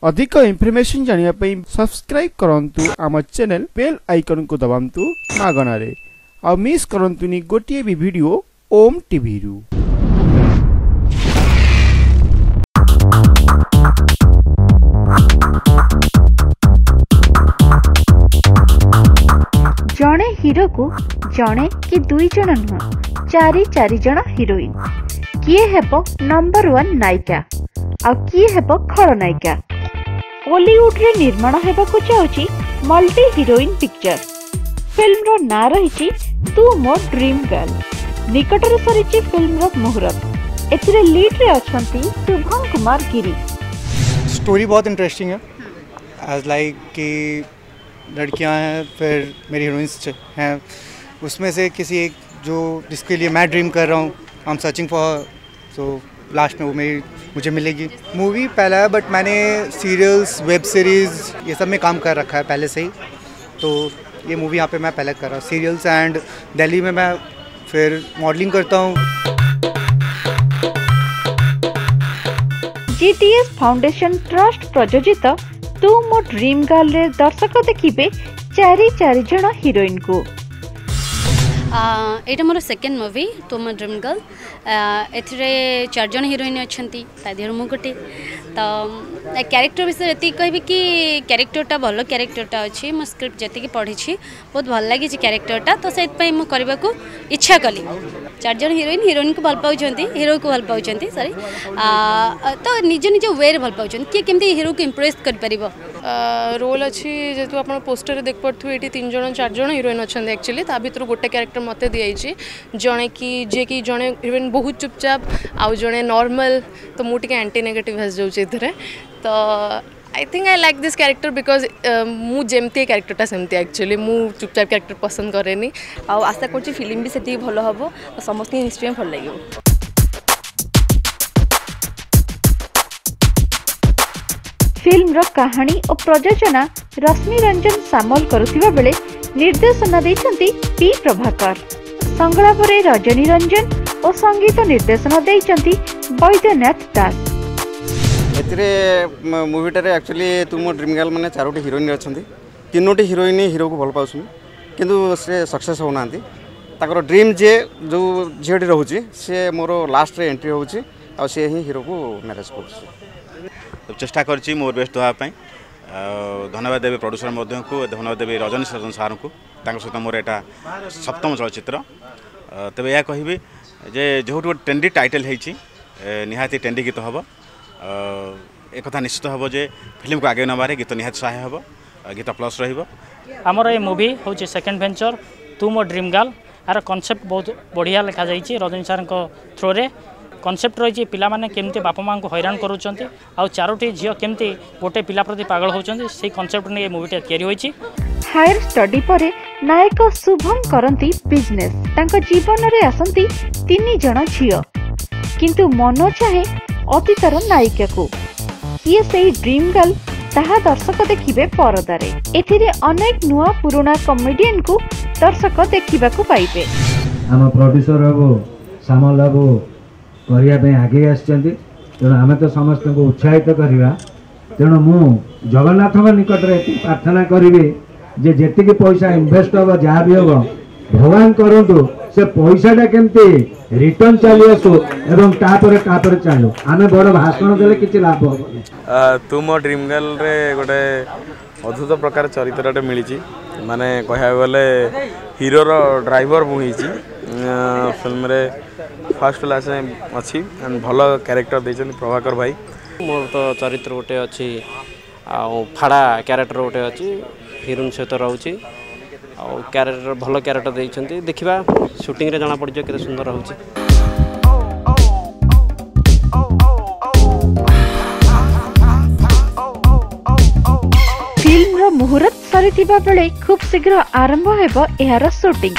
अधिक इनफॉरमेशन जानिया पई सब्सक्राइब करंतु आम चैनल बेल आइकन को दबांतु मागना रे आ मिस करंतुनी गोटिए भी वीडियो ओम टीवी रु। जड़े हिरो को जड़े कि दुई जन नुह चारि जन हिरोइन किए हेबो नंबर 1 नायिका आ किए हेबो खलनायिका। बॉलीवुड रे निर्माण हेबाकु चाहूची मल्टी हिरोइन पिक्चर। फिल्म रो ना रही तू मो ड्रीम गर्ल। निकट रे सरीची फिल्म रो मुहूर्त। एथिरे लीड रे अछंती शुभम कुमार गिरी। स्टोरी बहुत इंटरेस्टिंग है। एज लाइक कि लड़कियां हैं, फिर मेरी हीरोइंस हैं, उसमें से किसी एक जो जिसके लिए मैं ड्रीम कर रहा हूँ, I am searching for, so last में वो मुझे मिलेगी। मूवी पहला है, बट मैंने सीरियल्स, वेब सीरीज़ ये सब में काम कर रखा है पहले से ही, तो ये मूवी यहाँ पे मैं पहले कर रहा हूँ। सीरियल्स एंड दिल्ली में मैं फिर मॉडलिंग करता हूँ। जीटीएस फाउंडेशन ट्रस्ट प्रयोजित तू मो ड्रीम गर्ल रे दर्शक देखिबे चारि जन हिरोइन को। एटा मोर सेकेंड मूवी तू मो ड्रीम गर्ल। एथिरे 4 जन हिरोइन अछंती, तादिहर मु गोटे। तो कैरेक्टर विषय ये कहबी कि कैरेक्टरटा भल कैरेक्टरटा अच्छी। मो स्क्रिप्ट जी पढ़ी बहुत भल लगी कैरेक्टरटा, तो से मु करबा को इच्छा कली। 4 जन हिरोइन को भल पाउछंती, हिरो को भल पाउछंती, सॉरी, तो निज निज वे भल पाउछंती। किए केमती हिरो को इम्प्रेस कर परिबो। रोल अच्छी जेतु आप पोस्टर देख पड़े ये 3 जन 4 जन हिरोइन अच्छा एक्चुअली। ता भर गोटे कैरेक्टर मत दिखाई जड़े कि जड़े हिरोइन बहुत चुपचाप आउ जड़े नॉर्मल, तो मुझे एंटी नेगेटिव हस जाऊँ। तो I think I like this character because मुझे कैरेक्टरटा सेमती एक्चुअली मु चुपचाप कैरेक्टर पसंद करेनी। आशा कर फिल्म भी से भल हम और समस्त निश्चय भल लगे। फिल्म रो कहानी और प्रयोजना रश्मि रंजन सामल करुथिबा बेले निर्देशन देइछंती पी प्रभाकर। संगलाप रे रजनी रंजन और संगीत निर्देशन देइछंती वैद्यनाथ दास। एतिरे मूवीटारे एक्चुअली तुम ड्रीम गर्ल माने 4टी हिरोइन अछंती। 3टी हिरोइन हिरो को भल पाउछन, किंतु से सक्सेस होना। ताकर ड्रीम जे जो झीटी रोचे से मोर लास्ट रे एंट्री होची आ से ही हिरो को मैरेज कर चेष्टा करछि मोर बेस्ट होवाई। धन्यवाद देवी प्रोड्यूसर को, धन्यवाद देवी रजनी रंजन सार को। सहित मोर एटा 7म चलचित्र। तेज यह कहि जे जो ट्रेंडी टाइटल होती निहाती ट्रेंडी गीत हम। एक कथा निश्चित हम जे फिल्म को आगे नबारे गीत निहाती सहाय हम, गीत प्लस रमर। ये मूवी हूँ सेकेंड वेंचर तू मो ड्रीम गर्ल। यार कॉन्सेप्ट बहुत बढ़िया लिखा जाइए रजनी सार थ्रो रे। कॉन्सेप्ट रही पिला माने केमती बापा माँ को हैरान करुँच आ 4टी झील केमती गोटे पिला प्रति पागल होती से कॉन्सेप्ट नहीं मूवीटा तैयारी होइछि। हायर स्टडी परे नायक शुभम करंती बिजनेस। तांका जीवन रे आसंती 3 जन झील, किंतु मन चाहे अतीतर नायिका को। किए से ड्रीम गर्ल ताहा दर्शक देखिबे परदारे। एथिरे अनेक नुआ पुराना कॉमेडियन को दर्शक देखिबा को पाइबे। हम प्रोड्यूसर बाबू सामल बाबू करिया पे आगे आछंती, तेणु आम तो समस्त को उत्साहित करवा। तेणु मु जगन्नाथ निकट रे प्रार्थना करी जे जेतिक पैसा इन्वेस्ट हम जहाँ भी हम भगवान करूँ से पैसाटा केमती रिटर्न चली आसू एवं तापर चलू। आम बड़ भाषण देले किसी लाभ हम। तू मो ड्रीम गर्ल रे गोटे अद्भुत प्रकार चरित्रटे मिली। माने कह गले हीरोर ड्राइवर मुझे फिल्म रे फर्स्ट क्लास अच्छी एंड भल कैरेक्टर देछन प्रभाकर भाई। मोर तो चरित्र गोटे अच्छी फाड़ा कैरेक्टर गोटे अच्छी हिरोइन सहित रोचे कैरेक्टर भल कैरेक्टर देइछंती। देखिबा शूटिंग रे जाना पड़ जे केते सुंदर रहउची। फिल्म रो मुहूर्त सरीथिबा बेले खूब शीघ्र आरंभ हेबो एहार शूटिंग।